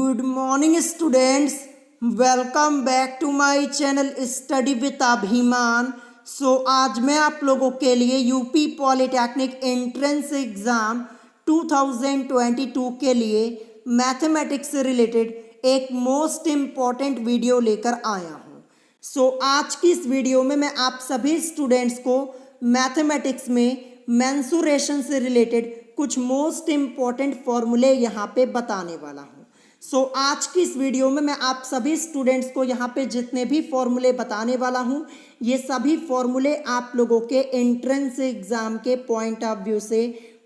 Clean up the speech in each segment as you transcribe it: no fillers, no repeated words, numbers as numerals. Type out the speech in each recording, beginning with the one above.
Good morning students, welcome back to my channel study with Abhiman. आज मैं आप लोगों के लिए यूपी पॉलिटेक्निक एंट्रेंस एग्ज़ाम 2022 के लिए मैथमेटिक्स से रिलेटेड एक मोस्ट इम्पॉर्टेंट वीडियो लेकर आया हूँ। आज की इस वीडियो में मैं आप सभी स्टूडेंट्स को मैथमेटिक्स में मेंसुरेशन से रिलेटेड कुछ मोस्ट इम्पॉर्टेंट फॉर्मूले यहाँ पे बताने वाला हूँ। आज की इस वीडियो में मैं आप सभी स्टूडेंट्स को यहाँ पे जितने भी फॉर्मूले बताने वाला हूँ, ये सभी फॉर्मूले आप लोगों के एंट्रेंस एग्जाम के पॉइंट ऑफ व्यू से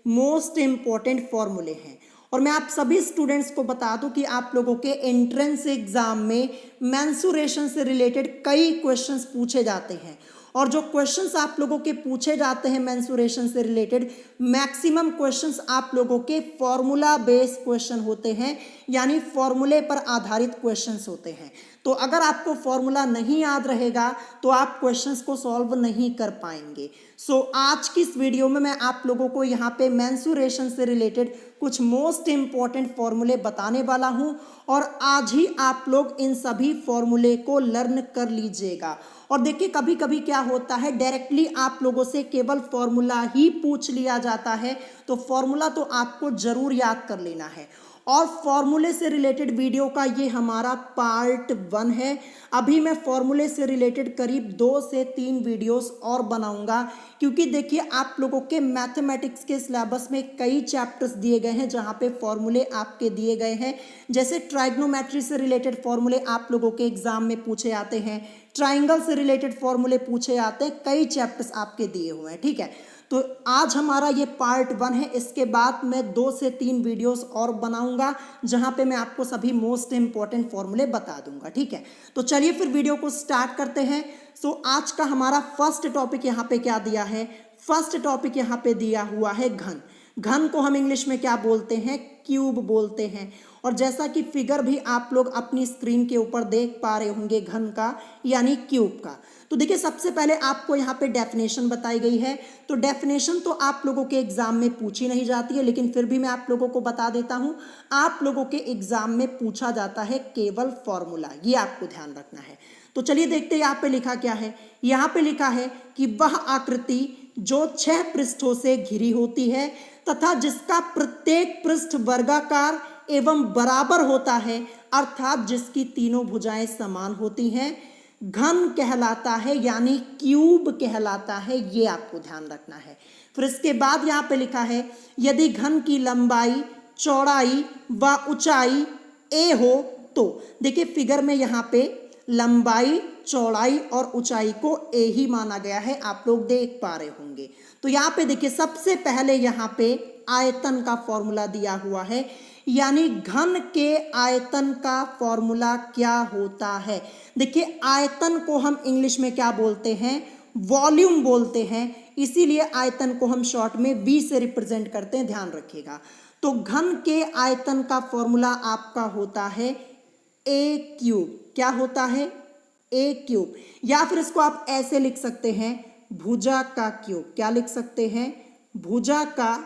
मोस्ट इम्पॉर्टेंट फॉर्मूले हैं। और मैं आप सभी स्टूडेंट्स को बता दूं कि आप लोगों के एंट्रेंस एग्जाम में मेंसुरेशन से रिलेटेड कई क्वेश्चंस पूछे जाते हैं, और जो क्वेश्चंस आप लोगों के पूछे जाते हैं मेंसुरेशन से रिलेटेड, मैक्सिमम क्वेश्चंस आप लोगों के फॉर्मूला बेस्ड क्वेश्चन होते हैं, यानी फॉर्मूले पर आधारित क्वेश्चंस होते हैं। तो अगर आपको फॉर्मूला नहीं याद रहेगा तो आप क्वेश्चंस को सॉल्व नहीं कर पाएंगे। आज की इस वीडियो में मैं आप लोगों को यहाँ पे मेंसुरेशन से रिलेटेड कुछ मोस्ट इम्पॉर्टेंट फॉर्मूले बताने वाला हूँ, और आज ही आप लोग इन सभी फॉर्मूले को लर्न कर लीजिएगा। और देखिए, कभी कभी क्या होता है, डायरेक्टली आप लोगों से केवल फॉर्मूला ही पूछ लिया जाता है, तो फॉर्मूला तो आपको जरूर याद कर लेना है। और फॉर्मूले से रिलेटेड वीडियो का ये हमारा पार्ट 1 है। अभी मैं फॉर्मूले से रिलेटेड करीब 2 से 3 वीडियोस और बनाऊंगा, क्योंकि देखिए आप लोगों के मैथमेटिक्स के सिलेबस में कई चैप्टर्स दिए गए हैं जहां पे फॉर्मूले आपके दिए गए हैं। जैसे ट्राइग्नोमेट्री से रिलेटेड फॉर्मूले आप लोगों के एग्जाम में पूछे आते हैं, ट्राइंगल से रिलेटेड फॉर्मूले पूछे आते हैं, कई चैप्टर्स आपके दिए हुए हैं। ठीक है, तो आज हमारा ये पार्ट 1 है। इसके बाद मैं 2 से 3 वीडियोस और बनाऊंगा जहां पे मैं आपको सभी मोस्ट इंपॉर्टेंट फॉर्मूले बता दूंगा। ठीक है, तो चलिए फिर वीडियो को स्टार्ट करते हैं। आज का हमारा फर्स्ट टॉपिक यहाँ पे क्या दिया है? फर्स्ट टॉपिक यहाँ पे दिया हुआ है घन। घन को हम इंग्लिश में क्या बोलते हैं? क्यूब बोलते हैं। और जैसा कि फिगर भी आप लोग अपनी स्क्रीन के ऊपर देख पा रहे होंगे घन का, यानी क्यूब का। तो देखिए, सबसे पहले आपको यहाँ पे डेफिनेशन बताई गई है। तो डेफिनेशन तो आप लोगों के एग्जाम में पूछी नहीं जाती है, लेकिन फिर भी मैं आप लोगों को बता देता हूँ, आप लोगों के एग्जाम में पूछा जाता है केवल फॉर्मूला, ये आपको ध्यान रखना है। तो चलिए देखते हैं यहाँ पे लिखा क्या है। यहाँ पे लिखा है कि वह आकृति जो 6 पृष्ठों से घिरी होती है तथा जिसका प्रत्येक पृष्ठ वर्गाकार एवं बराबर होता है, अर्थात जिसकी तीनों भुजाएं समान होती हैं, घन कहलाता है, यानी क्यूब कहलाता है। ये आपको ध्यान रखना है। फिर इसके बाद यहाँ पे लिखा है, यदि घन की लंबाई, चौड़ाई व ऊंचाई ए हो तो। देखिए फिगर में यहाँ पे लंबाई, चौड़ाई और ऊंचाई को ए ही माना गया है, आप लोग देख पा रहे होंगे। तो यहाँ पे देखिए, सबसे पहले यहाँ पे आयतन का फॉर्मूला दिया हुआ है, यानी घन के आयतन का फॉर्मूला क्या होता है। देखिए, आयतन को हम इंग्लिश में क्या बोलते हैं? वॉल्यूम बोलते हैं, इसीलिए आयतन को हम शॉर्ट में V से रिप्रेजेंट करते हैं, ध्यान रखिएगा। तो घन के आयतन का फॉर्मूला आपका होता है ए क्यूब। क्या होता है? ए क्यूब। या फिर इसको आप ऐसे लिख सकते हैं, भुजा का क्यूब। क्या लिख सकते हैं? भुजा का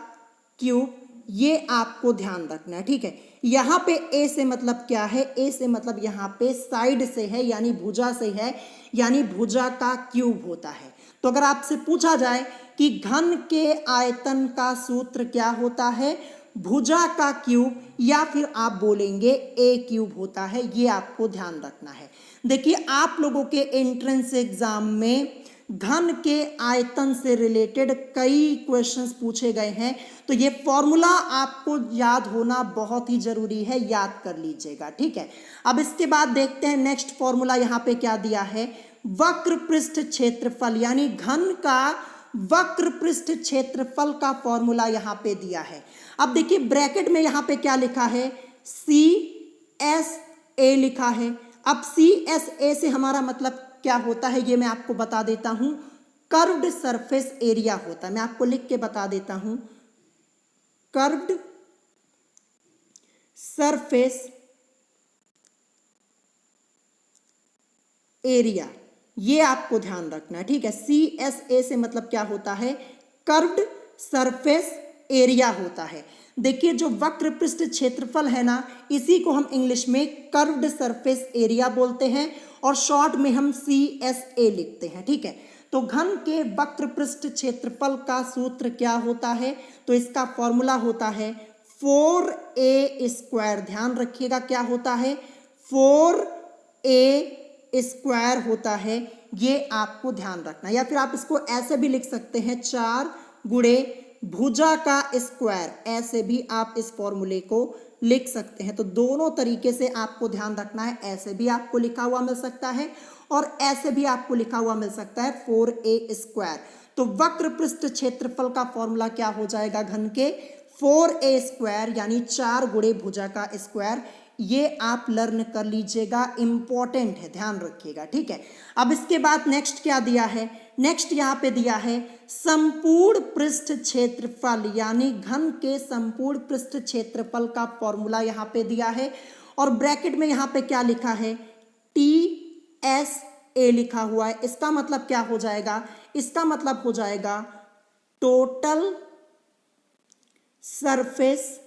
क्यूब। ये आपको ध्यान रखना है। ठीक है, यहाँ पे ए से मतलब क्या है? ए से मतलब यहाँ पे साइड से है, यानी भुजा से है, यानी भुजा का क्यूब होता है। तो अगर आपसे पूछा जाए कि घन के आयतन का सूत्र क्या होता है? भुजा का क्यूब, या फिर आप बोलेंगे ए क्यूब होता है। ये आपको ध्यान रखना है। देखिए, आप लोगों के एंट्रेंस एग्जाम में घन के आयतन से रिलेटेड कई क्वेश्चंस पूछे गए हैं, तो ये फॉर्मूला आपको याद होना बहुत ही जरूरी है, याद कर लीजिएगा। ठीक है, अब इसके बाद देखते हैं नेक्स्ट फॉर्मूला यहाँ पे क्या दिया है। वक्र पृष्ठ क्षेत्रफल, यानी घन का वक्र पृष्ठ क्षेत्रफल का फॉर्मूला यहाँ पे दिया है। अब देखिए, ब्रैकेट में यहाँ पे क्या लिखा है? CSA लिखा है। अब CSA से हमारा मतलब क्या होता है, ये मैं आपको बता देता हूं। कर्व्ड सरफेस एरिया होता है। मैं आपको लिख के बता देता हूं, कर्व्ड सरफेस एरिया, ये आपको ध्यान रखना है। ठीक है, CSA से मतलब क्या होता है? कर्व्ड सरफेस एरिया होता है। देखिए जो वक्र पृष्ठ क्षेत्रफल है ना, इसी को हम इंग्लिश में कर्व्ड सरफेस एरिया बोलते हैं और शॉर्ट में हम CSA लिखते हैं। ठीक है, तो घन के वक्र पृष्ठ क्षेत्रफल का सूत्र क्या होता है? तो इसका फॉर्मूला होता है 4a²। ध्यान रखिएगा क्या होता है? 4a² होता है, ये आपको ध्यान रखना। या फिर आप इसको ऐसे भी लिख सकते हैं 4 गुणे भुजा का स्क्वायर, ऐसे भी आप इस फॉर्मूले को लिख सकते हैं। तो दोनों तरीके से आपको ध्यान रखना है, ऐसे भी आपको लिखा हुआ मिल सकता है और ऐसे भी आपको लिखा हुआ मिल सकता है 4a²। तो वक्र पृष्ठ क्षेत्रफल का फॉर्मूला क्या हो जाएगा घन के? 4a² यानी 4 गुणे भुजा का स्क्वायर। ये आप लर्न कर लीजिएगा, इंपॉर्टेंट है, ध्यान रखिएगा। ठीक है, अब इसके बाद नेक्स्ट क्या दिया है? नेक्स्ट यहाँ पे दिया है संपूर्ण पृष्ठ क्षेत्रफल, यानी घन के संपूर्ण पृष्ठ क्षेत्रफल का फॉर्मूला यहाँ पे दिया है और ब्रैकेट में यहाँ पे क्या लिखा है? TSA लिखा हुआ है। इसका मतलब क्या हो जाएगा? इसका मतलब हो जाएगा टोटल सरफेस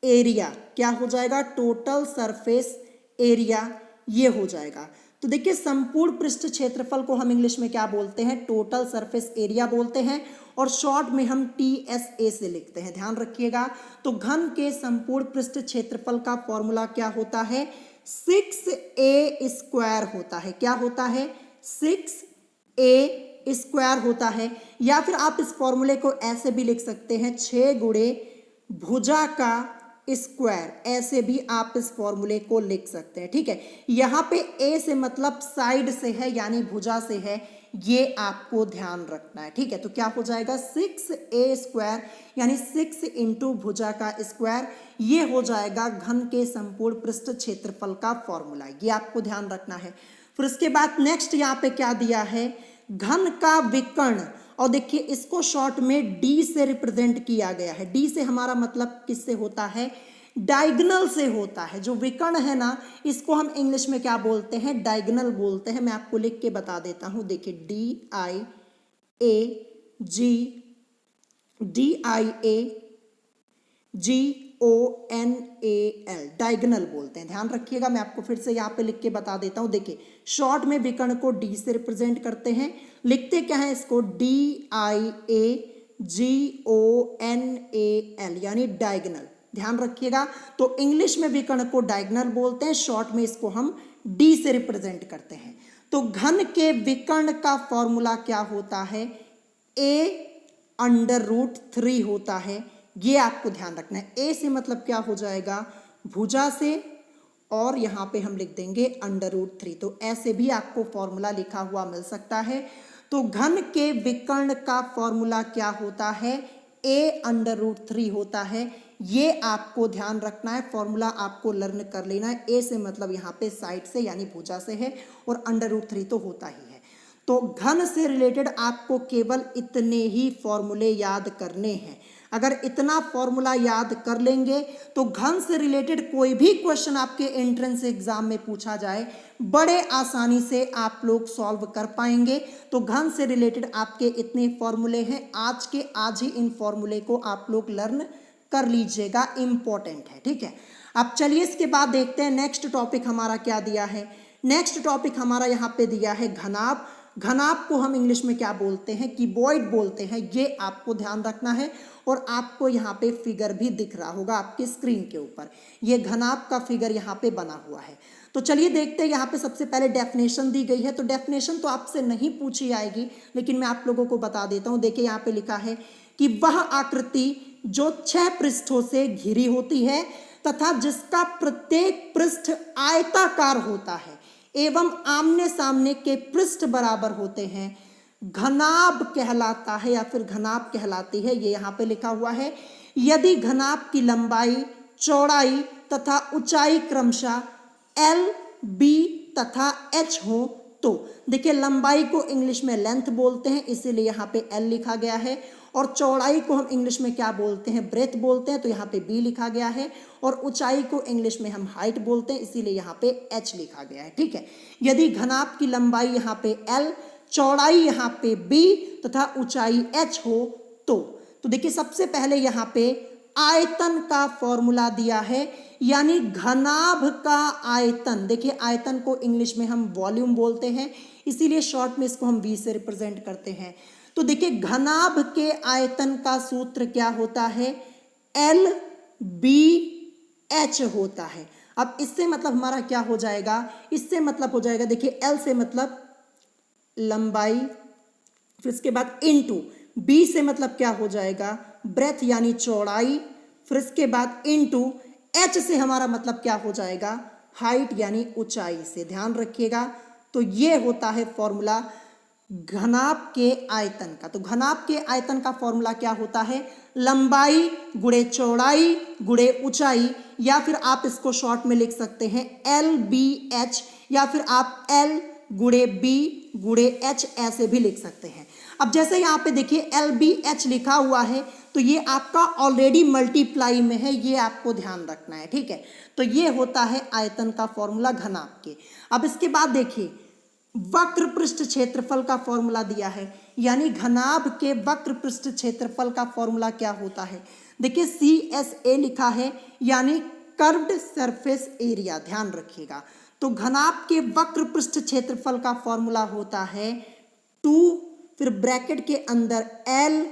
एरिया। क्या हो जाएगा? टोटल सरफेस एरिया, ये हो जाएगा। तो देखिए संपूर्ण पृष्ठ क्षेत्रफल को हम इंग्लिश में क्या बोलते हैं? टोटल सरफेस एरिया बोलते हैं और शॉर्ट में हम TSA से लिखते हैं, ध्यान रखिएगा। तो घन के संपूर्ण पृष्ठ क्षेत्रफल का फॉर्मूला क्या होता है? 6a² होता है। क्या होता है? 6a² होता है। या फिर आप इस फॉर्मूले को ऐसे भी लिख सकते हैं 6 गुणे भुजा का स्क्वायर, ऐसे भी आप इस फॉर्मूले को लिख सकते हैं। ठीक है, यहाँ पे a से मतलब साइड से है, यानी भुजा से है, ये आपको ध्यान रखना है। ठीक है, तो क्या हो जाएगा? 6a² यानी 6 इंटू भुजा का स्क्वायर, ये हो जाएगा घन के संपूर्ण पृष्ठ क्षेत्रफल का फॉर्मूला। ये आपको ध्यान रखना है। फिर उसके बाद नेक्स्ट यहाँ पे क्या दिया है? घन का विकर्ण, और देखिए इसको शॉर्ट में D से रिप्रेजेंट किया गया है। D से हमारा मतलब किससे होता है? डायगोनल से होता है। जो विकर्ण है ना, इसको हम इंग्लिश में क्या बोलते हैं? डायगोनल बोलते हैं। मैं आपको लिख के बता देता हूं, देखिए DIAGONAL, डायगोनल बोलते हैं, ध्यान रखिएगा। मैं आपको फिर से यहाँ पे लिख के बता देता हूँ। देखिए शॉर्ट में विकर्ण को D से रिप्रेजेंट करते हैं, लिखते क्या है इसको? DIAGONAL यानी डायगोनल, ध्यान रखिएगा। तो इंग्लिश में विकर्ण को डायगोनल बोलते हैं, शॉर्ट में इसको हम D से रिप्रेजेंट करते हैं। तो घन के विकर्ण का फॉर्मूला क्या होता है? a√3 होता है। ये आपको ध्यान रखना है। a से मतलब क्या हो जाएगा? भुजा से, और यहाँ पे हम लिख देंगे √3। तो ऐसे भी आपको फॉर्मूला लिखा हुआ मिल सकता है। तो घन के विकर्ण का फॉर्मूला क्या होता है? a√3 होता है। ये आपको ध्यान रखना है, फॉर्मूला आपको लर्न कर लेना है। a से मतलब यहाँ पे साइड से यानी भुजा से है, और √3 तो होता ही है। तो घन से रिलेटेड आपको केवल इतने ही फॉर्मूले याद करने हैं। अगर इतना फॉर्मूला याद कर लेंगे तो घन से रिलेटेड कोई भी क्वेश्चन आपके एंट्रेंस एग्जाम में पूछा जाए, बड़े आसानी से आप लोग सॉल्व कर पाएंगे। तो घन से रिलेटेड आपके इतने फॉर्मूले हैं, आज के आज ही इन फॉर्मूले को आप लोग लर्न कर लीजिएगा, इंपॉर्टेंट है। ठीक है, अब चलिए इसके बाद देखते हैं नेक्स्ट टॉपिक हमारा क्या दिया है। नेक्स्ट टॉपिक हमारा यहाँ पे दिया है घनाभ। घनाभ को हम इंग्लिश में क्या बोलते हैं? क्यूबॉइड बोलते हैं। ये आपको ध्यान रखना है, और आपको यहाँ पे फिगर भी दिख रहा होगा आपकी स्क्रीन के ऊपर। ये घनाभ का फिगर यहाँ पे बना हुआ है। तो चलिए देखते हैं, यहाँ पे सबसे पहले डेफिनेशन दी गई है। तो डेफिनेशन तो आपसे नहीं पूछी आएगी, लेकिन मैं आप लोगों को बता देता हूँ। देखिए यहाँ पे लिखा है कि वह आकृति जो 6 पृष्ठों से घिरी होती है तथा जिसका प्रत्येक पृष्ठ आयताकार होता है एवं आमने सामने के पृष्ठ बराबर होते हैं, घनाभ कहलाता है या फिर घनाभ कहलाती है। ये यहाँ पे लिखा हुआ है। यदि घनाभ की लंबाई, चौड़ाई तथा ऊंचाई क्रमशः L, B तथा H हो तो, देखिए लंबाई को इंग्लिश में लेंथ बोलते हैं, इसीलिए यहाँ पे L लिखा गया है, और चौड़ाई को हम इंग्लिश में क्या बोलते हैं? ब्रेथ बोलते हैं, तो यहाँ पे B लिखा गया है, और ऊंचाई को इंग्लिश में हम हाइट बोलते हैं, इसीलिए यहाँ पे H लिखा गया है। ठीक है, यदि घनाभ की लंबाई यहाँ पे L, चौड़ाई यहाँ पे B तथा ऊंचाई H हो तो तो देखिए सबसे पहले यहाँ पे आयतन का फॉर्मूला दिया है, यानी घनाभ का आयतन। देखिए आयतन को इंग्लिश में हम वॉल्यूम बोलते हैं, इसीलिए शॉर्ट में इसको हम v से रिप्रेजेंट करते हैं। तो देखिए घनाभ के आयतन का सूत्र क्या होता है, एल बी एच होता है। अब इससे मतलब हमारा क्या हो जाएगा, इससे मतलब हो जाएगा, देखिए एल से मतलब लंबाई, फिर इसके बाद इनटू बी से मतलब क्या हो जाएगा, ब्रेथ यानी चौड़ाई, फिर इसके बाद इनटू एच से हमारा मतलब क्या हो जाएगा, हाइट यानी ऊंचाई से। ध्यान रखिएगा, तो ये होता है फॉर्मूला घनाभ के आयतन का। तो घनाभ के आयतन का फॉर्मूला क्या होता है, लंबाई गुणे चौड़ाई गुणे ऊंचाई, या फिर आप इसको शॉर्ट में लिख सकते हैं एल बी एच, या फिर आप एल गुणे बी गुणे एच ऐसे भी लिख सकते हैं। अब जैसे यहाँ पे देखिए एल बी एच लिखा हुआ है, तो ये आपका ऑलरेडी मल्टीप्लाई में है, ये आपको ध्यान रखना है, ठीक है। तो ये होता है आयतन का फॉर्मूला घनाभ के। अब इसके बाद देखिए वक्र पृष्ठ क्षेत्रफल का फॉर्मूला दिया है, यानी घनाभ के वक्र पृष्ठ क्षेत्रफल का फॉर्मूला क्या होता है। देखिए CSA लिखा है, यानी कर्व्ड सरफेस एरिया। ध्यान रखिएगा, तो घनाभ के वक्र पृष्ठ क्षेत्रफल का फॉर्मूला होता है 2, फिर ब्रैकेट के अंदर L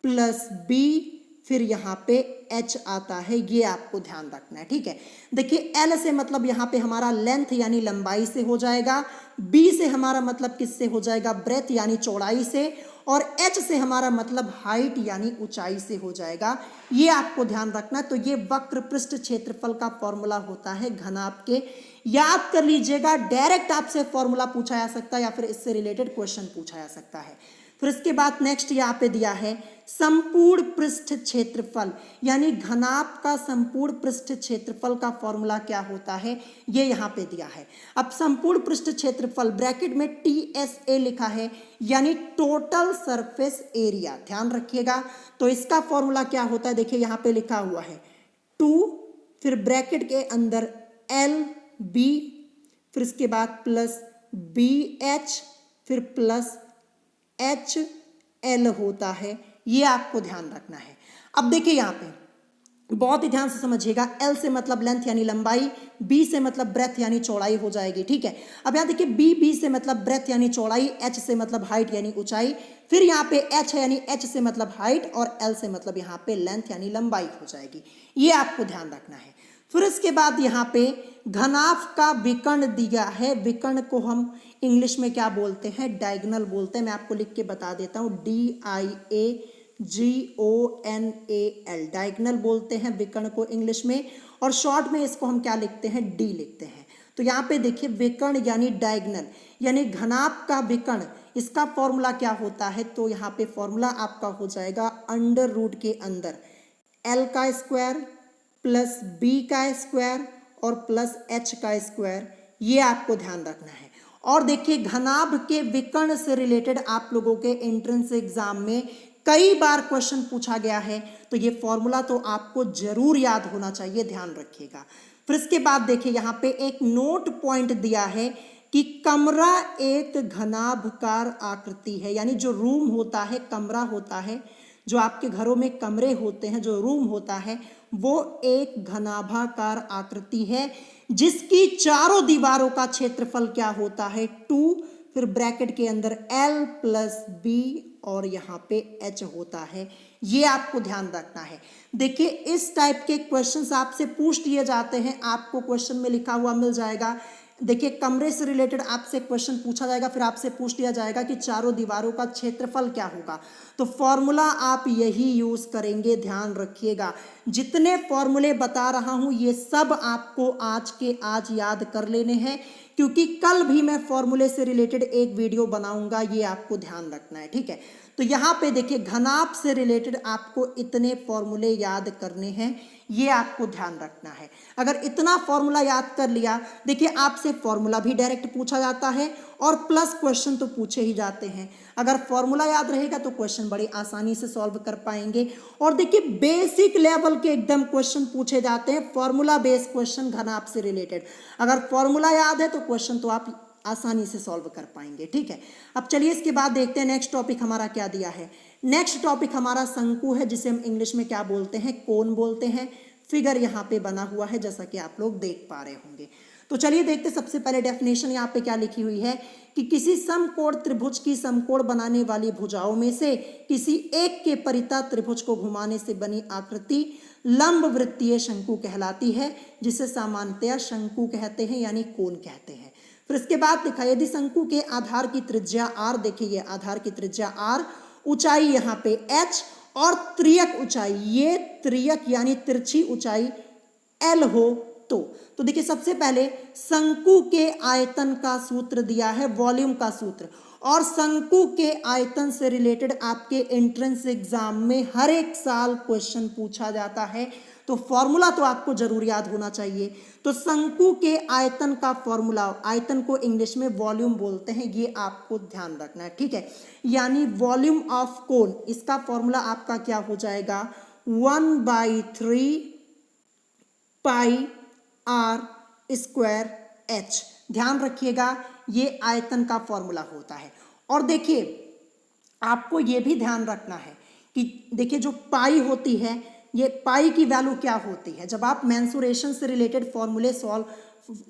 प्लस B, फिर यहाँ पे H आता है, ये आपको ध्यान रखना है, ठीक है। देखिए L से मतलब यहाँ पे हमारा लेंथ यानी लंबाई से हो जाएगा, B से हमारा मतलब किससे हो जाएगा, ब्रेथ यानी चौड़ाई से, और H से हमारा मतलब हाइट यानी ऊंचाई से हो जाएगा, ये आपको ध्यान रखना है। तो ये वक्र पृष्ठ क्षेत्रफल का फॉर्मूला होता है घनाभ के। याद कर लीजिएगा, डायरेक्ट आपसे फॉर्मूला पूछा जा सकता है या फिर इससे रिलेटेड क्वेश्चन पूछा जा सकता है। फिर इसके बाद नेक्स्ट यहाँ पे दिया है संपूर्ण पृष्ठ क्षेत्रफल, यानी घनाभ का संपूर्ण पृष्ठ क्षेत्रफल का फॉर्मूला क्या होता है, ये यहाँ पे दिया है। अब संपूर्ण पृष्ठ क्षेत्रफल ब्रैकेट में TSA लिखा है, यानी टोटल सरफेस एरिया। ध्यान रखिएगा, तो इसका फॉर्मूला क्या होता है, देखिए यहाँ पे लिखा हुआ है 2, फिर ब्रैकेट के अंदर LB, फिर इसके बाद प्लस BH, फिर प्लस HL होता है, ये आपको ध्यान रखना है। अब देखिए यहाँ पे बहुत ही ध्यान से समझिएगा, L से मतलब लेंथ यानी लंबाई, B से मतलब ब्रेथ यानी चौड़ाई हो जाएगी, ठीक है। अब यहाँ देखिए B से मतलब ब्रेथ यानी चौड़ाई, H से मतलब हाइट यानी ऊंचाई, फिर यहाँ पे H है यानी H से मतलब हाइट, और L से मतलब यहाँ पे लेंथ यानी लंबाई हो जाएगी, ये आपको ध्यान रखना है। फिर इसके बाद यहाँ पे घनाभ का विकर्ण दिया है, विकर्ण को हम इंग्लिश में क्या बोलते हैं, डायगोनल बोलते हैं। मैं आपको लिख के बता देता हूँ, DIAGONAL, डायगोनल बोलते हैं विकर्ण को इंग्लिश में, और शॉर्ट में इसको हम क्या लिखते हैं, D लिखते हैं। तो यहाँ पे देखिए विकर्ण यानी डायगोनल, यानी घनाभ का विकर्ण, इसका फॉर्मूला क्या होता है, तो यहाँ पे फॉर्मूला आपका हो जाएगा अंडर रूट के अंदर L का स्क्वायर प्लस B का स्क्वायर और प्लस H का स्क्वायर, ये आपको ध्यान रखना है। और देखिए घनाभ के विकर्ण से रिलेटेड आप लोगों के एंट्रेंस एग्जाम में कई बार क्वेश्चन पूछा गया है, तो ये फॉर्मूला तो आपको जरूर याद होना चाहिए, ध्यान रखिएगा। फिर इसके बाद देखिए यहाँ पे एक नोट पॉइंट दिया है कि कमरा एक घनाभकार आकृति है, यानी जो रूम होता है, कमरा होता है, जो आपके घरों में कमरे होते हैं, जो रूम होता है, वो एक घनाभाकार आकृति है, जिसकी चारों दीवारों का क्षेत्रफल क्या होता है, 2, फिर ब्रैकेट के अंदर L प्लस B और यहाँ पे H होता है, ये आपको ध्यान रखना है। देखिए इस टाइप के क्वेश्चंस आपसे पूछ लिए जाते हैं, आपको क्वेश्चन में लिखा हुआ मिल जाएगा। देखिए कमरे से रिलेटेड आपसे क्वेश्चन पूछा जाएगा, फिर आपसे पूछ लिया जाएगा कि चारों दीवारों का क्षेत्रफल क्या होगा, तो फॉर्मूला आप यही यूज करेंगे, ध्यान रखिएगा। जितने फॉर्मूले बता रहा हूं ये सब आपको आज के आज याद कर लेने हैं, क्योंकि कल भी मैं फॉर्मूले से रिलेटेड एक वीडियो बनाऊंगा, ये आपको ध्यान रखना है, ठीक है। तो यहाँ पे देखिए घनाभ से रिलेटेड आपको इतने फॉर्मूले याद करने हैं, ये आपको ध्यान रखना है। अगर इतना फॉर्मूला याद कर लिया, देखिए आपसे फॉर्मूला भी डायरेक्ट पूछा जाता है और प्लस क्वेश्चन तो पूछे ही जाते हैं। अगर फॉर्मूला याद रहेगा तो क्वेश्चन बड़ी आसानी से सॉल्व कर पाएंगे। और देखिए बेसिक लेवल के एकदम क्वेश्चन पूछे जाते हैं, फॉर्मूला बेस्ड क्वेश्चन घनाभ से रिलेटेड। अगर फॉर्मूला याद है तो क्वेश्चन तो आप आसानी से सॉल्व कर पाएंगे। ठीक है, अब चलिए इसके बाद देखते हैं नेक्स्ट टॉपिक हमारा क्या दिया है। नेक्स्ट टॉपिक हमारा शंकु है, जिसे हम इंग्लिश में क्या बोलते हैं, कोन बोलते हैं। फिगर यहाँ पे बना हुआ है जैसा कि आप लोग देख पा रहे होंगे। तो चलिए देखते, सबसे पहले डेफिनेशन यहाँ पे क्या लिखी हुई है कि किसी समकोण त्रिभुज की समकोण बनाने वाली भुजाओं में से किसी एक के परितः त्रिभुज को घुमाने से बनी आकृति लंब वृत्तीय शंकु कहलाती है, जिसे सामान्यतया शंकु कहते हैं यानी कोण कहते हैं। फिर इसके बाद लिखा, यदि शंकु के आधार की त्रिज्या r, देखिए ये आधार की त्रिज्या r, ऊंचाई यहाँ पे h और त्रियक ऊंचाई, ये त्रियक यानी तिरछी ऊंचाई l हो तो देखिए सबसे पहले शंकु के आयतन का सूत्र दिया है, वॉल्यूम का सूत्र, और शंकु के आयतन से रिलेटेड आपके एंट्रेंस एग्जाम में हर एक साल क्वेश्चन पूछा जाता है, तो फॉर्मूला तो आपको जरूर याद होना चाहिए। तो शंकु के आयतन का फॉर्मूला, आयतन को इंग्लिश में वॉल्यूम बोलते हैं, ये आपको ध्यान रखना है। ठीक है, यानी वॉल्यूम ऑफ कोन, इसका फॉर्मूला आपका क्या हो जाएगा, 1/3 पाई आर स्क्वायर एच। ध्यान रखिएगा ये आयतन का फॉर्मूला होता है। और देखिए आपको ये भी ध्यान रखना है कि देखिए जो पाई होती है, ये पाई की वैल्यू क्या होती है। जब आप मेंसुरेशन से रिलेटेड फॉर्मूले सॉल्व,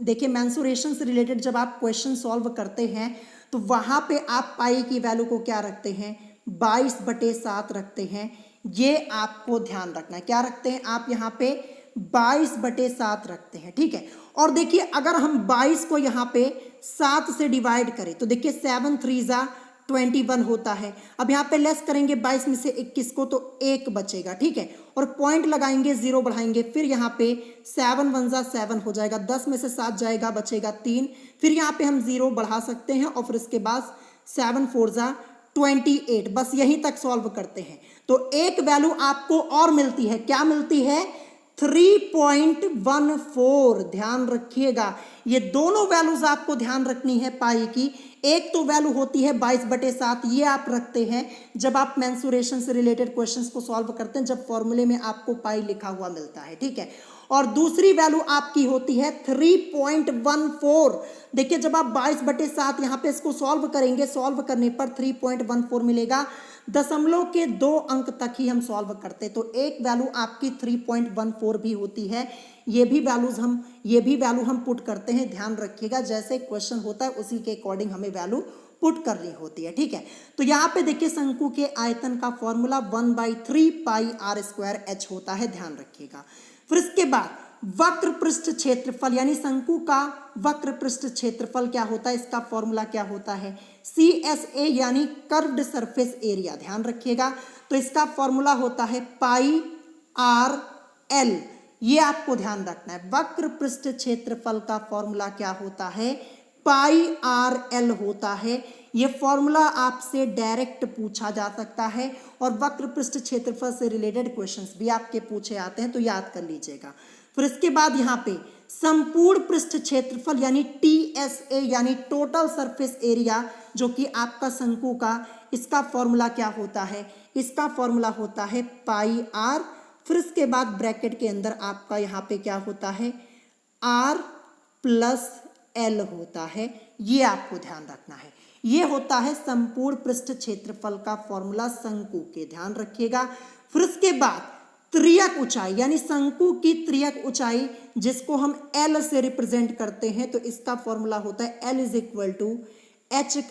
देखिए मेंसुरेशन से रिलेटेड जब आप क्वेश्चन सॉल्व करते हैं तो वहां पे आप पाई की वैल्यू को क्या रखते हैं, 22/7 रखते हैं। ये आपको ध्यान रखना है, क्या रखते हैं आप यहाँ पे, 22/7 रखते हैं। ठीक है, और देखिए अगर हम 22 को यहाँ पे 7 से डिवाइड करें तो देखिए 7 3 21 होता है। अब यहाँ पे लेस करेंगे 22 में से 21 को तो 1 बचेगा। ठीक है, और पॉइंट लगाएंगे, 0 बढ़ाएंगे, फिर यहाँ पे 7 1 7 हो जाएगा, 10 में से 7 जाएगा, बचेगा 3, फिर यहाँ पे हम 0 बढ़ा सकते हैं और फिर इसके बाद 7 4 28, बस यहीं तक सॉल्व करते हैं। तो एक वैल्यू आपको और मिलती है, क्या मिलती है, 3.14। ध्यान रखिएगा ये दोनों वैल्यूज आपको ध्यान रखनी है पाई की। एक तो वैल्यू होती है 22/7, ये आप रखते हैं जब आप मेंसुरेशन से रिलेटेड क्वेश्चंस को सॉल्व करते हैं, जब फॉर्मूले में आपको पाई लिखा हुआ मिलता है। ठीक है, और दूसरी वैल्यू आपकी होती है 3.14। देखिए जब आप 22/7 यहाँ पे इसको सॉल्व करेंगे, सॉल्व करने पर 3.14 मिलेगा। दशमलव के 2 अंक तक ही हम सॉल्व करते, तो एक वैल्यू आपकी 3.14 भी होती है। ये भी वैल्यू हम पुट करते हैं। ध्यान रखिएगा जैसे क्वेश्चन होता है उसी के अकॉर्डिंग हमें वैल्यू पुट करनी होती है। ठीक है, तो यहाँ पे देखिए शंकु के आयतन का formula 1/3 pi R square H होता है, ध्यान रखिएगा। फिर इसके बाद वक्र पृष्ठ क्षेत्रफल, यानी शंकु का वक्र पृष्ठ क्षेत्रफल क्या होता है, इसका फॉर्मूला क्या होता है, CSA यानी कर्व्ड सरफेस एरिया। ध्यान रखिएगा, तो इसका फॉर्मूला होता है पाई आर एल, ये आपको ध्यान रखना है। वक्र पृष्ठ क्षेत्रफल का फॉर्मूला क्या होता है, पाई आर एल होता है। ये फॉर्मूला आपसे डायरेक्ट पूछा जा सकता है और वक्र पृष्ठ क्षेत्रफल से रिलेटेड क्वेश्चंस भी आपके पूछे आते हैं, तो याद कर लीजिएगा। फिर इसके बाद यहाँ पे संपूर्ण पृष्ठ क्षेत्रफल यानी TSA यानी टोटल सरफेस एरिया, जो कि आपका शंकु का, इसका फॉर्मूला क्या होता है, इसका फॉर्मूला होता है पाई आर। फिर इसके बाद ब्रैकेट के अंदर आपका यहाँ पे क्या होता है, R + L होता है। ये आपको ध्यान रखना है, ये होता है संपूर्ण पृष्ठ क्षेत्रफल का फॉर्मूला शंकु के, ध्यान रखिएगा। फिर इसके बाद त्रियक ऊंचाई यानी शंकु की त्रियक ऊंचाई, जिसको हम L से रिप्रेजेंट करते हैं, तो इसका फॉर्मूला होता है L = h²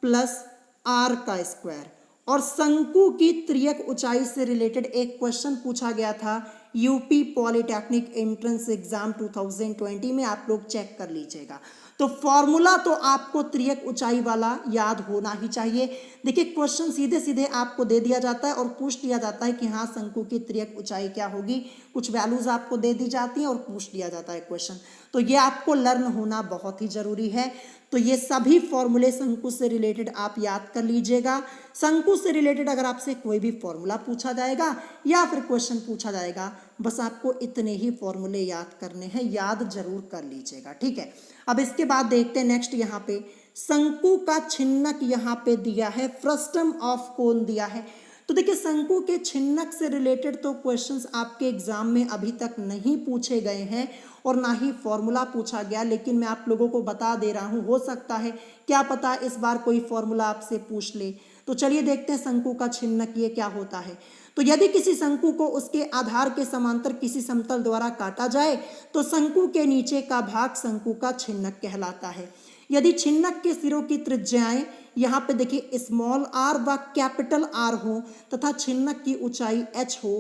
+ r²। और शंकु की त्रियक ऊंचाई से रिलेटेड एक क्वेश्चन पूछा गया था यूपी पॉलिटेक्निक एंट्रेंस एग्जाम 2020 में, आप लोग चेक कर लीजिएगा। तो फॉर्मूला तो आपको त्रियक ऊंचाई वाला याद होना ही चाहिए। देखिए क्वेश्चन सीधे सीधे आपको दे दिया जाता है और पूछ लिया जाता है कि हाँ शंकु की त्रियक ऊंचाई क्या होगी, कुछ वैल्यूज आपको दे दी जाती हैं और पूछ लिया जाता है क्वेश्चन, तो ये आपको लर्न होना बहुत ही जरूरी है। तो ये सभी फॉर्मूले शंकु से रिलेटेड आप याद कर लीजिएगा। शंकु से रिलेटेड अगर आपसे कोई भी फॉर्मूला पूछा जाएगा या फिर क्वेश्चन पूछा जाएगा, बस आपको इतने ही फॉर्मूले याद करने हैं, याद जरूर कर लीजिएगा। ठीक है, अब इसके बाद देखते हैं नेक्स्ट, यहाँ पे शंकु का छिन्नक यहाँ पे दिया है, फ्रस्टम ऑफ कोन दिया है। तो देखिए शंकु के छिन्नक से रिलेटेड तो क्वेश्चंस आपके एग्जाम में अभी तक नहीं पूछे गए हैं और ना ही फॉर्मूला पूछा गया, लेकिन मैं आप लोगों को बता दे रहा हूं, हो सकता है क्या पता इस बार कोई फॉर्मूला आपसे पूछ ले। तो चलिए देखते हैं शंकु का छिन्नक ये क्या होता है। तो यदि किसी शंकु को उसके आधार के समांतर किसी समतल द्वारा काटा जाए तो शंकु के नीचे का भाग शंकु का छिन्नक कहलाता है। यदि छिन्नक के सिरों की त्रिज्याएं यहाँ पे देखिए स्मॉल आर व कैपिटल आर हो तथा छिन्नक की ऊंचाई h हो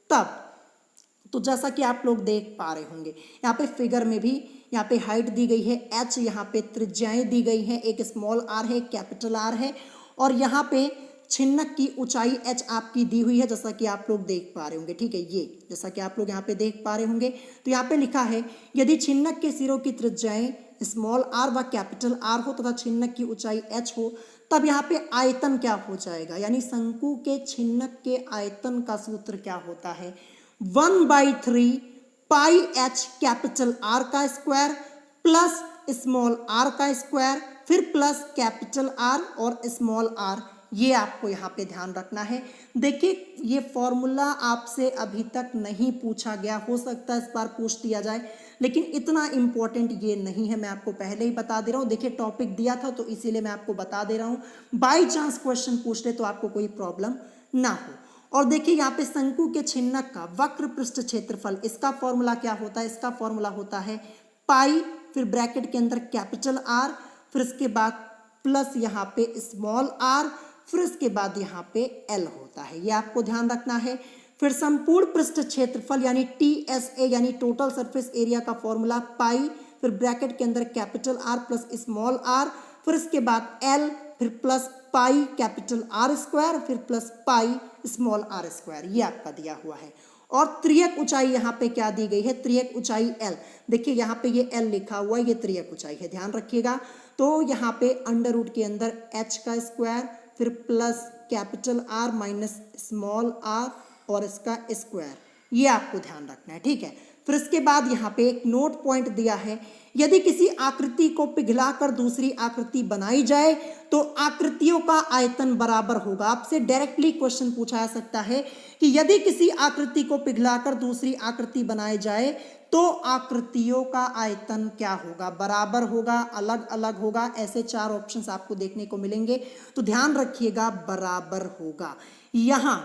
तब, तो जैसा कि आप लोग देख पा रहे होंगे यहाँ पे फिगर में भी यहाँ पे हाइट दी गई है h, यहाँ पे त्रिज्याएं दी गई हैं, एक स्मॉल आर है, कैपिटल आर है और यहाँ पे छिन्नक की ऊंचाई h आपकी दी हुई है जैसा कि आप लोग देख पा रहे होंगे। ठीक है, ये जैसा कि आप लोग यहाँ पे देख पा रहे होंगे। तो यहाँ पे लिखा है यदि छिन्नक के सिरों की त्रिज्याएं स्मॉल आर व कैपिटल आर हो तथा छिन्नक की ऊंचाई h हो तब यहाँ पे आयतन क्या हो जाएगा, यानी शंकु के छिन्नक के आयतन का सूत्र क्या होता है 1/3 पाई h कैपिटल आर का स्क्वायर प्लस स्मॉल आर का स्क्वायर फिर प्लस कैपिटल आर और स्मॉल आर, ये आपको यहाँ पे ध्यान रखना है। देखिए ये फॉर्मूला आपसे अभी तक नहीं पूछा गया, हो सकता है इस बार पूछ दिया जाए, लेकिन इतना इम्पोर्टेंट ये नहीं है, मैं आपको पहले ही बता दे रहा हूँ। देखिए टॉपिक दिया था तो इसीलिए मैं आपको बता दे रहा हूँ, बाई चांस क्वेश्चन पूछ ले तो आपको कोई प्रॉब्लम ना हो। और देखिए यहाँ पे शंकु के छिन्नक का वक्र पृष्ठ क्षेत्रफल, इसका फॉर्मूला क्या होता है, इसका फॉर्मूला होता है पाई फिर ब्रैकेट के अंदर कैपिटल आर फिर इसके बाद प्लस यहाँ पे स्मॉल आर फिर इसके बाद यहाँ पे एल होता है, ये आपको ध्यान रखना है। फिर संपूर्ण पृष्ठ क्षेत्रफल यानी TSA यानी टोटल सरफेस एरिया का फॉर्मूला पाई फिर ब्रैकेट के अंदर capital R plus small R फिर इसके बाद एल फिर plus pi capital R square फिर plus pi small R square, ये आपका दिया हुआ है। और त्रियक ऊंचाई यहाँ पे क्या दी गई है, त्रियक ऊंचाई एल, देखिए यहाँ पे ये एल लिखा हुआ है, ये त्रियक ऊंचाई है, ध्यान रखिएगा। तो यहाँ पे अंडर रूट के अंदर h का स्क्वायर फिर plus capital R minus small R और इसका स्क्वायर, ये आपको ध्यान रखना है। ठीक है, फिर इसके बाद यहाँ पे एक नोट पॉइंट दिया है, यदि किसी आकृति को पिघलाकर दूसरी आकृति बनाई जाए तो आकृतियों का आयतन बराबर होगा। आपसे डायरेक्टली क्वेश्चन पूछा जा सकता है कि यदि किसी आकृति को पिघलाकर दूसरी आकृति बनाई जाए तो आकृतियों का आयतन क्या होगा, बराबर होगा, अलग अलग होगा, ऐसे 4 ऑप्शंस आपको देखने को मिलेंगे। तो ध्यान रखिएगा बराबर होगा। यहाँ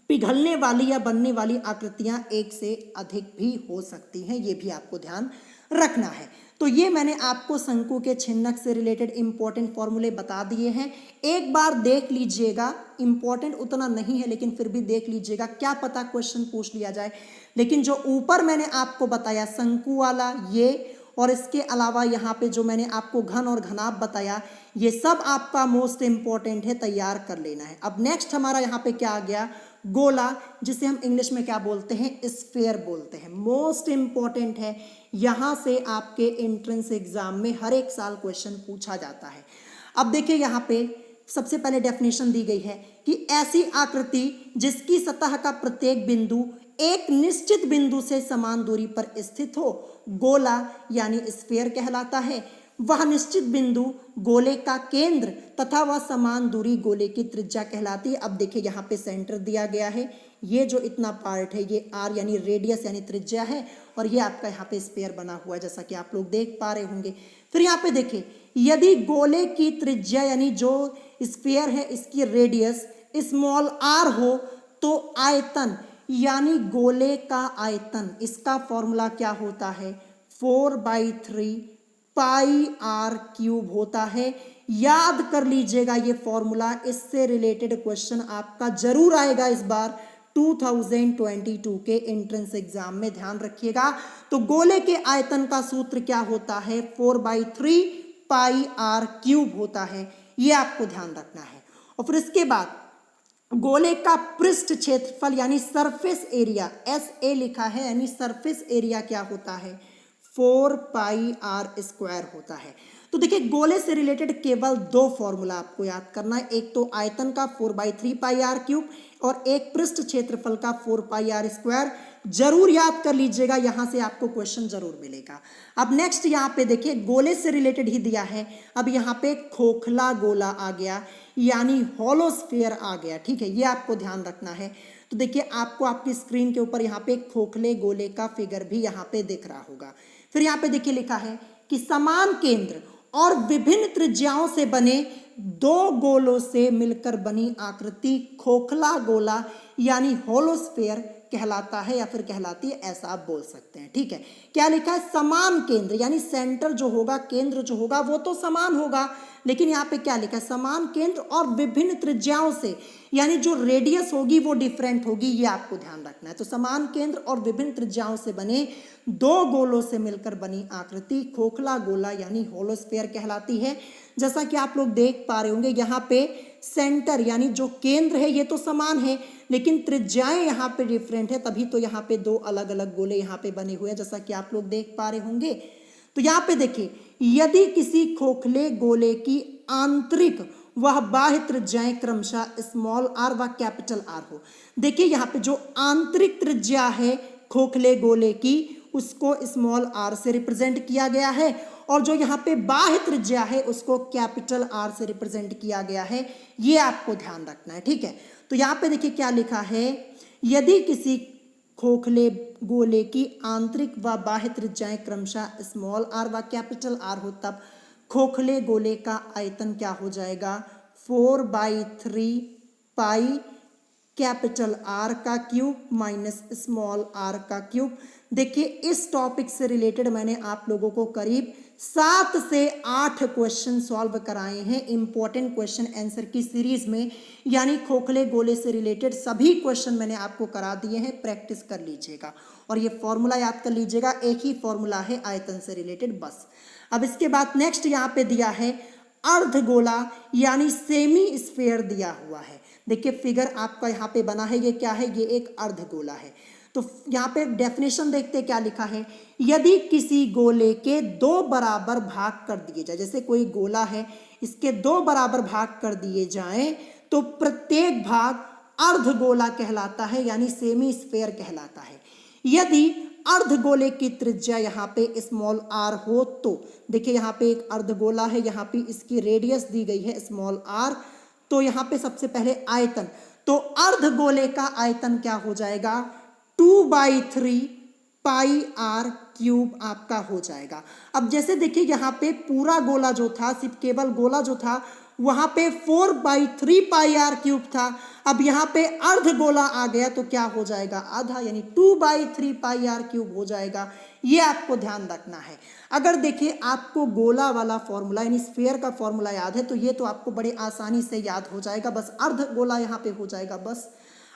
पिघलने वाली या बनने वाली आकृतियां एक से अधिक भी हो सकती हैं, ये भी आपको ध्यान रखना है। तो ये मैंने आपको शंकु के छिन्नक से रिलेटेड इंपॉर्टेंट फॉर्मूले बता दिए हैं, एक बार देख लीजिएगा, इंपॉर्टेंट उतना नहीं है लेकिन फिर भी देख लीजिएगा, क्या पता क्वेश्चन पूछ लिया जाए। लेकिन जो ऊपर मैंने आपको बताया शंकु वाला ये, और इसके अलावा यहाँ पे जो मैंने आपको घन और घनाभ बताया, ये सब आपका मोस्ट इंपॉर्टेंट है, तैयार कर लेना है। अब नेक्स्ट हमारा यहाँ पे क्या आ गया, गोला, जिसे हम इंग्लिश में क्या बोलते हैं, स्फीयर बोलते हैं, मोस्ट इंपॉर्टेंट है। यहाँ से आपके एंट्रेंस एग्जाम में हर एक साल क्वेश्चन पूछा जाता है। अब देखिए यहाँ पे सबसे पहले डेफिनेशन दी गई है कि ऐसी आकृति जिसकी सतह का प्रत्येक बिंदु एक निश्चित बिंदु से समान दूरी पर स्थित हो, गोला यानी स्फीयर कहलाता है। वह निश्चित बिंदु गोले का केंद्र तथा वह समान दूरी गोले की त्रिज्या कहलाती है। अब देखिए यहाँ पे सेंटर दिया गया है, ये जो इतना पार्ट है ये आर यानी रेडियस यानी त्रिज्या है, और ये आपका यहाँ पे स्फीयर बना हुआ है जैसा कि आप लोग देख पा रहे होंगे। फिर यहाँ पे देखिए, यदि गोले की त्रिज्या यानी जो स्फीयर है इसकी रेडियस स्मॉल आर हो तो आयतन यानी गोले का आयतन, इसका फॉर्मूला क्या होता है, 4/3 पाई आर क्यूब होता है। याद कर लीजिएगा ये फॉर्मूला, इससे रिलेटेड क्वेश्चन आपका जरूर आएगा इस बार 2022 के एंट्रेंस एग्जाम में, ध्यान रखिएगा। तो गोले के आयतन का सूत्र क्या होता है, 4/3 पाई आर क्यूब होता है, ये आपको ध्यान रखना है। और फिर इसके बाद गोले का पृष्ठ क्षेत्रफल यानी सरफेस एरिया, SA लिखा है, यानी सरफेस एरिया क्या होता है, 4 पाई आर स्क्वायर होता है। तो देखिए गोले से रिलेटेड केवल दो फॉर्मूला आपको याद करना है, एक तो आयतन का 4/3πr³ और एक पृष्ठ क्षेत्रफल का 4πr²। जरूर याद कर लीजिएगा, यहां से आपको क्वेश्चन जरूर मिलेगा। अब नेक्स्ट यहाँ पे देखिए गोले से रिलेटेड ही दिया है, अब यहाँ पे खोखला गोला आ गया यानी होलोस्फीयर आ गया, ठीक है, ये आपको ध्यान रखना है। तो देखिए आपको आपकी स्क्रीन के ऊपर यहाँ पे खोखले गोले का फिगर भी यहाँ पे दिख रहा होगा। फिर यहाँ पे देखिए लिखा है कि समान केंद्र और विभिन्न त्रिज्याओं से बने दो गोलों से मिलकर बनी आकृति खोखला गोला यानी होलोस्फीयर कहलाता है या फिर कहलाती है, ऐसा आप बोल सकते हैं, ठीक है। क्या लिखा है, समान केंद्र यानी सेंटर जो होगा, केंद्र जो होगा वो तो समान होगा, लेकिन यहाँ पे क्या लिखा है, समान केंद्र और विभिन्न त्रिज्याओं से, यानी जो रेडियस होगी वो डिफरेंट होगी, ये आपको ध्यान रखना है। तो समान केंद्र और विभिन्न त्रिज्याओं से बने दो गोलों से मिलकर बनी आकृति खोखला गोला यानी होलोस्फीयर कहलाती है। जैसा कि आप लोग देख पा रहे होंगे यहाँ पे सेंटर यानी जो केंद्र है ये तो समान है, लेकिन त्रिज्याएं यहाँ पे डिफरेंट है, तभी तो यहाँ पे दो अलग अलग गोले यहाँ पे बने हुए हैं, जैसा कि आप लोग देख पा रहे होंगे। तो यहाँ पे देखिए, यदि किसी खोखले गोले की आंतरिक वह बाह्य त्रिज्याएं क्रमशः स्मॉल आर व कैपिटल आर हो। देखिए यहाँ पे जो आंतरिक त्रिज्या है खोखले गोले की उसको स्मॉल आर से रिप्रेजेंट किया गया है, और जो यहाँ पे बाह्य त्रिज्या है उसको कैपिटल आर से रिप्रेजेंट किया गया है, ये आपको ध्यान रखना है, ठीक है। तो यहाँ पे देखिए क्या लिखा है, यदि किसी खोखले गोले की आंतरिक व बाह्य त्रिज्याएं क्रमशः स्मॉल आर व कैपिटल आर हो, तब खोखले गोले का आयतन क्या हो जाएगा, 4/3π कैपिटल आर का क्यूब माइनस स्मॉल आर का क्यूब। देखिए इस टॉपिक से रिलेटेड मैंने आप लोगों को करीब 7 से 8 क्वेश्चन सॉल्व कराए हैं इंपॉर्टेंट क्वेश्चन आंसर की सीरीज में, यानी खोखले गोले से रिलेटेड सभी क्वेश्चन मैंने आपको करा दिए हैं, प्रैक्टिस कर लीजिएगा और ये फॉर्मूला याद कर लीजिएगा, एक ही फॉर्मूला है आयतन से रिलेटेड बस। अब इसके बाद नेक्स्ट यहाँ पे दिया है अर्धगोला यानी सेमी स्फीयर दिया हुआ है। देखिए फिगर आपका यहाँ पे बना है, ये क्या है, ये एक अर्धगोला है। तो यहाँ पे डेफिनेशन देखते क्या लिखा है, यदि किसी गोले के दो बराबर भाग कर दिए जाए, जैसे कोई गोला है इसके दो बराबर भाग कर दिए जाएं तो प्रत्येक भाग अर्धगोला कहलाता है यानी सेमी स्फीयर कहलाता है। यदि अर्धगोले की त्रिज्या यहाँ पे स्मॉल आर हो तो देखिए यहाँ पे एक अर्धगोला है, यहाँ पे इसकी रेडियस दी गई है स्मॉल आर, तो यहाँ पे सबसे पहले आयतन, तो अर्धगोले का आयतन क्या हो जाएगा, 2/3πr³ आपका हो जाएगा। अब जैसे देखिए यहाँ पे पूरा गोला जो था, सिर्फ केवल गोला जो था वहां पे 4/3πr³ था, अब यहाँ पे अर्धगोला आ गया तो क्या हो जाएगा, आधा यानी 2/3πr³ हो जाएगा, ये आपको ध्यान रखना है। अगर देखिए आपको गोला वाला फॉर्मूला यानी स्फीयर का फॉर्मूला याद है तो ये तो आपको बड़े आसानी से याद हो जाएगा, बस अर्धगोला यहाँ पे हो जाएगा बस।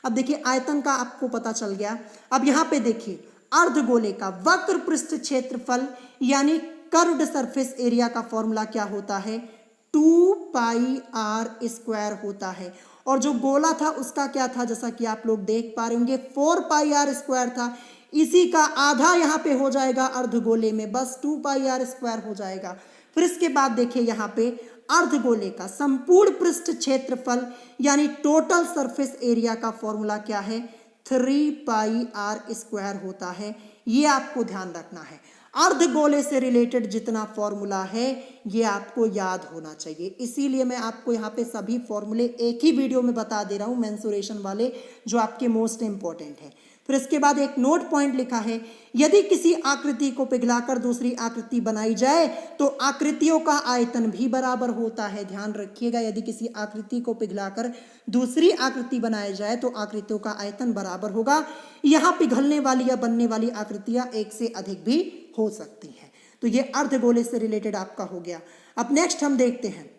अब देखिए आयतन का आपको पता चल गया। अब यहाँ पे देखिए अर्धगोले का वक्र पृष्ठ क्षेत्रफल यानी कर्व्ड सरफेस एरिया का फॉर्मूला क्या होता है, 2πr² होता है, और जो गोला था उसका क्या था, जैसा कि आप लोग देख पा रहे होंगे 4πr² था, इसी का आधा यहाँ पे हो जाएगा अर्धगोले में, बस 2πr² हो जाएगा। फिर इसके बाद देखिए यहाँ पे अर्धगोले का संपूर्ण पृष्ठ क्षेत्रफल यानी टोटल सरफेस एरिया का फॉर्मूला क्या है, 3πr² होता है, ये आपको ध्यान रखना है। अर्धगोले से रिलेटेड जितना फॉर्मूला है ये आपको याद होना चाहिए, इसीलिए मैं आपको यहाँ पे सभी फॉर्मूले एक ही वीडियो में बता दे रहा हूँ, मेंसुरेशन वाले जो आपके मोस्ट इंपॉर्टेंट है। फिर इसके बाद एक नोट पॉइंट लिखा है, यदि किसी आकृति को पिघलाकर दूसरी आकृति बनाई जाए तो आकृतियों का आयतन भी बराबर होता है। ध्यान रखिएगा, यदि किसी आकृति को पिघलाकर दूसरी आकृति बनाई जाए तो आकृतियों का आयतन बराबर होगा। यहाँ पिघलने वाली या बनने वाली आकृतियां एक से अधिक भी हो सकती हैं। तो ये अर्धगोले से रिलेटेड आपका हो गया। अब नेक्स्ट हम देखते हैं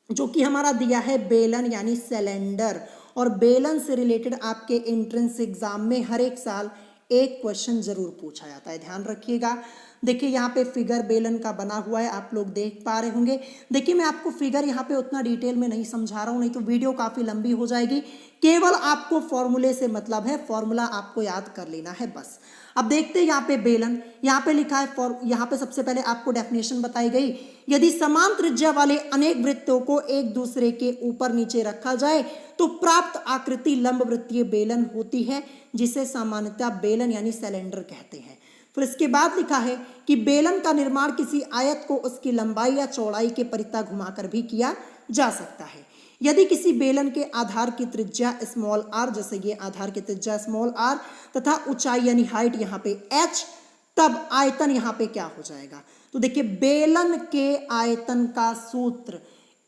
जो कि हमारा दिया है बेलन यानी सिलेंडर, और बेलन से रिलेटेड आपके एंट्रेंस एग्जाम में हर एक साल एक क्वेश्चन जरूर पूछा जाता है, ध्यान रखिएगा। देखिए यहाँ पे फिगर बेलन का बना हुआ है, आप लोग देख पा रहे होंगे। देखिए मैं आपको फिगर यहाँ पे उतना डिटेल में नहीं समझा रहा हूँ, नहीं तो वीडियो काफ़ी लंबी हो जाएगी। केवल आपको फॉर्मूले से मतलब है, फॉर्मूला आपको याद कर लेना है बस। अब देखते हैं यहाँ पे बेलन, यहाँ पे लिखा है यहाँ पे सबसे पहले आपको डेफिनेशन बताई गई, यदि समान त्रिज्या वाले अनेक वृत्तों को एक दूसरे के ऊपर नीचे रखा जाए तो प्राप्त आकृति लंबवृत्तीय बेलन होती है, जिसे सामान्यतः बेलन यानी सिलेंडर कहते हैं। फिर इसके बाद लिखा है कि बेलन का निर्माण किसी आयत को उसकी लंबाई या चौड़ाई के परिता घुमाकर भी किया जा सकता है। यदि किसी बेलन के आधार की त्रिज्या स्मॉल आर, जैसे ये आधार की त्रिज्या स्मॉल आर तथा ऊंचाई यानी हाइट यहाँ पे एच, तब आयतन यहाँ पे क्या हो जाएगा। तो देखिए बेलन के आयतन का सूत्र,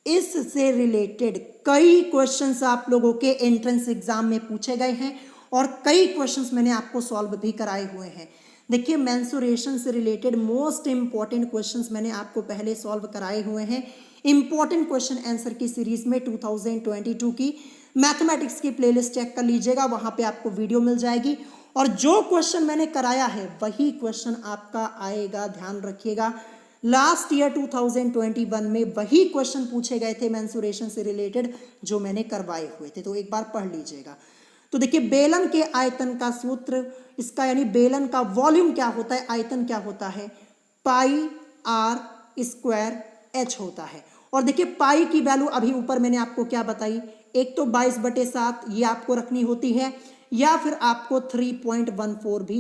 इससे रिलेटेड कई क्वेश्चंस आप लोगों के एंट्रेंस एग्जाम में पूछे गए हैं और कई क्वेश्चंस मैंने आपको सॉल्व भी कराए हुए हैं। देखिए मेंसुरेशन से रिलेटेड मोस्ट इंपॉर्टेंट क्वेश्चंस मैंने आपको पहले सॉल्व कराए हुए हैं। इंपॉर्टेंट क्वेश्चन आंसर की सीरीज में 2022 की मैथमेटिक्स की प्लेलिस्ट चेक कर लीजिएगा, वहां पे आपको वीडियो मिल जाएगी। और जो क्वेश्चन मैंने कराया है वही क्वेश्चन आपका आएगा, ध्यान रखिएगा। लास्ट ईयर 2021 में वही क्वेश्चन पूछे गए थे मेंसुरेशन से रिलेटेड जो मैंने करवाए हुए थे, तो एक बार पढ़ लीजिएगा। तो देखिए बेलन के आयतन का सूत्र, इसका यानी बेलन का वॉल्यूम क्या होता है, आयतन क्या होता है, पाई आर स्क्वायर एच होता है। और देखिए पाई की वैल्यू अभी ऊपर मैंने आपको क्या बताई, एक तो 22/7 ये आपको रखनी होती है, या फिर आपको 3.14 भी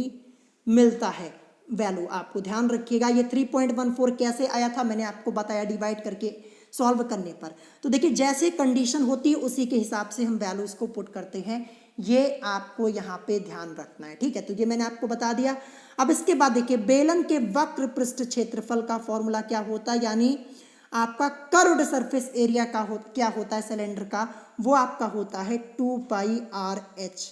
मिलता है वैल्यू, आपको ध्यान रखिएगा। ये 3.14 कैसे आया था मैंने आपको बताया डिवाइड करके सॉल्व करने पर। तो देखिए जैसे कंडीशन होती है उसी के हिसाब से हम वैल्यूज को पुट करते हैं, ये आपको यहाँ पे ध्यान रखना है, ठीक है। तो ये मैंने आपको बता दिया। अब इसके बाद देखिए बेलन के वक्र पृष्ठ क्षेत्रफल का फॉर्मूला क्या होता है, यानी आपका कर्व्ड सरफेस एरिया का क्या होता है सिलेंडर का, वो आपका होता है 2πr/h।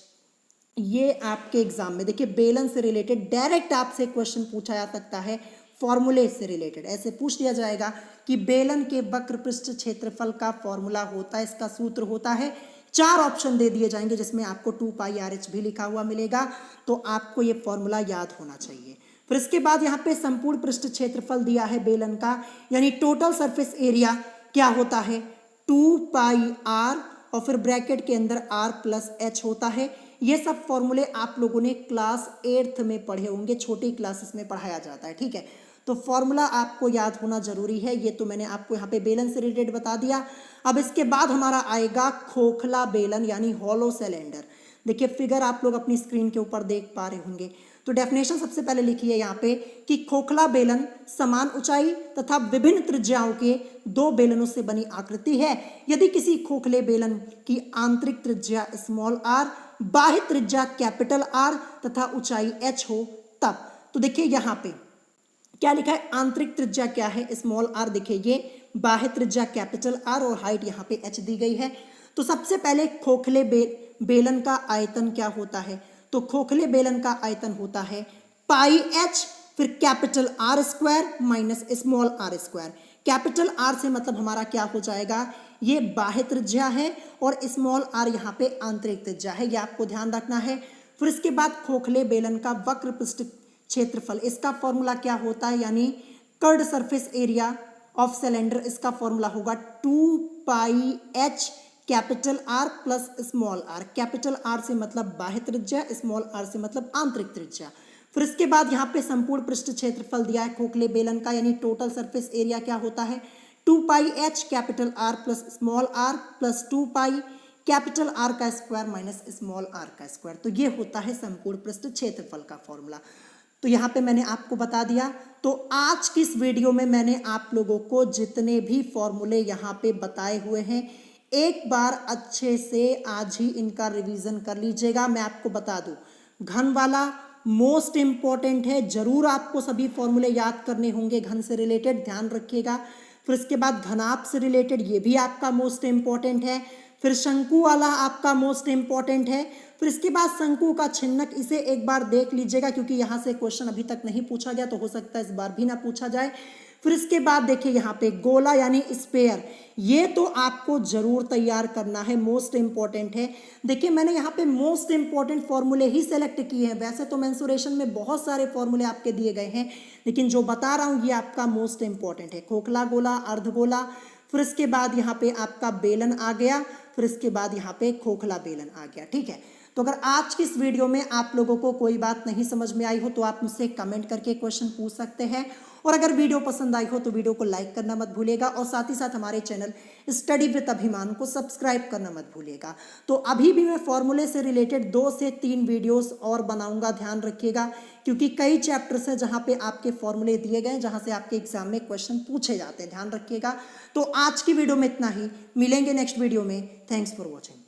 ये आपके एग्जाम में देखिए बेलन से रिलेटेड डायरेक्ट आपसे क्वेश्चन पूछा जा सकता है, फॉर्मूले से रिलेटेड ऐसे पूछ दिया जाएगा कि बेलन के वक्र पृष्ठ क्षेत्रफल का फॉर्मूला होता है, इसका सूत्र होता है। 4 ऑप्शन दे दिए जाएंगे जिसमें आपको 2πr/h भी लिखा हुआ मिलेगा, तो आपको ये फॉर्मूला याद होना चाहिए। फिर इसके बाद यहाँ पे संपूर्ण पृष्ठ क्षेत्रफल दिया है बेलन का, यानी टोटल सरफेस एरिया क्या होता है 2πr, और फिर ब्रैकेट के अंदर r+h होता है। ये सब फॉर्मूले आप लोगों ने क्लास 8th में पढ़े होंगे, छोटी क्लासेस में पढ़ाया जाता है, ठीक है। तो फॉर्मूला आपको याद होना जरूरी है। ये तो मैंने आपको यहाँ पे बेलन से रिलेटेड बता दिया। अब इसके बाद हमारा आएगा खोखला बेलन यानी हॉलो सिलेंडर। देखिए फिगर आप लोग अपनी स्क्रीन के ऊपर देख पा रहे होंगे। तो डेफिनेशन सबसे पहले लिखी है यहाँ पे कि खोखला बेलन समान ऊंचाई तथा विभिन्न त्रिज्याओं के 2 बेलनों से बनी आकृति है। यदि किसी खोखले बेलन की आंतरिक त्रिज्या स्मॉल आर, बाह्य त्रिज्या कैपिटल आर तथा ऊंचाई h हो तब। तो देखिए यहाँ पे क्या लिखा है, आंतरिक त्रिज्या क्या है स्मॉल आर, देखिए ये बाह्य त्रिज्या कैपिटल आर और हाइट यहाँ पे h दी गई है। तो सबसे पहले खोखले बेलन का आयतन क्या होता है, तो खोखले बेलन का आयतन होता है πh फिर capital R square minus small R square. Capital R से मतलब हमारा क्या हो जाएगा, ये बाह्य त्रिज्या है और स्मॉल आर यहाँ पे आंतरिक त्रिज्या है, ये आपको ध्यान रखना है। फिर इसके बाद खोखले बेलन का वक्र पृष्ठ क्षेत्रफल, इसका फॉर्मूला क्या होता है, यानी curved surface area of cylinder, इसका फॉर्मूला होगा 2πh capital R plus small R. Capital R से मतलब बाह्य त्रिज्या, स्मॉल आर से मतलब आंतरिक त्रिज्या। फिर इसके बाद यहाँ पे संपूर्ण पृष्ठ क्षेत्रफल दिया है खोखले बेलन का, यानी टोटल सरफेस एरिया क्या होता है 2πh capital R plus small R plus 2π capital R का स्क्वायर माइनस स्मॉल आर का स्क्वायर। तो ये होता है संपूर्ण पृष्ठ क्षेत्रफल का फॉर्मूला। तो यहाँ पे मैंने आपको बता दिया। तो आज की इस वीडियो में मैंने आप लोगों को जितने भी फॉर्मूले यहाँ पे बताए हुए हैं एक बार अच्छे से आज ही इनका रिवीजन कर लीजिएगा। मैं आपको बता दूं घन वाला मोस्ट इंपॉर्टेंट है, जरूर आपको सभी फॉर्मूले याद करने होंगे घन से रिलेटेड, ध्यान रखिएगा। फिर इसके बाद घनाभ से रिलेटेड ये भी आपका मोस्ट इंपॉर्टेंट है। फिर शंकु वाला आपका मोस्ट इंपॉर्टेंट है। फिर इसके बाद शंकु का छिन्नक, इसे एक बार देख लीजिएगा क्योंकि यहाँ से क्वेश्चन अभी तक नहीं पूछा गया, तो हो सकता है इस बार भी ना पूछा जाए। फिर इसके बाद देखिए यहाँ पे गोला यानी स्पेयर, ये तो आपको जरूर तैयार करना है, मोस्ट इंपॉर्टेंट है। देखिए मैंने यहाँ पे मोस्ट इंपॉर्टेंट फॉर्मूले ही सेलेक्ट किए हैं, वैसे तो मेंसुरेशन में बहुत सारे फॉर्मूले आपके दिए गए हैं, लेकिन जो बता रहा हूँ ये आपका मोस्ट इंपॉर्टेंट है। खोखला गोला, अर्धगोला, फिर इसके बाद यहाँ पे आपका बेलन आ गया, फिर इसके बाद यहाँ पे खोखला बेलन आ गया। ठीक है, तो अगर आज की इस वीडियो में आप लोगों को कोई बात नहीं समझ में आई हो तो आप मुझसे कमेंट करके क्वेश्चन पूछ सकते हैं, और अगर वीडियो पसंद आई हो तो वीडियो को लाइक करना मत भूलिएगा, और साथ ही साथ हमारे चैनल स्टडी विद अभिमान को सब्सक्राइब करना मत भूलिएगा। तो अभी भी मैं फॉर्मूले से रिलेटेड 2 से 3 वीडियोस और बनाऊंगा, ध्यान रखिएगा, क्योंकि कई चैप्टर्स हैं जहाँ पे आपके फॉर्मूले दिए गए हैं, जहाँ से आपके एग्जाम में क्वेश्चन पूछे जाते हैं, ध्यान रखिएगा। तो आज की वीडियो में इतना ही, मिलेंगे नेक्स्ट वीडियो में। Thanks for watching.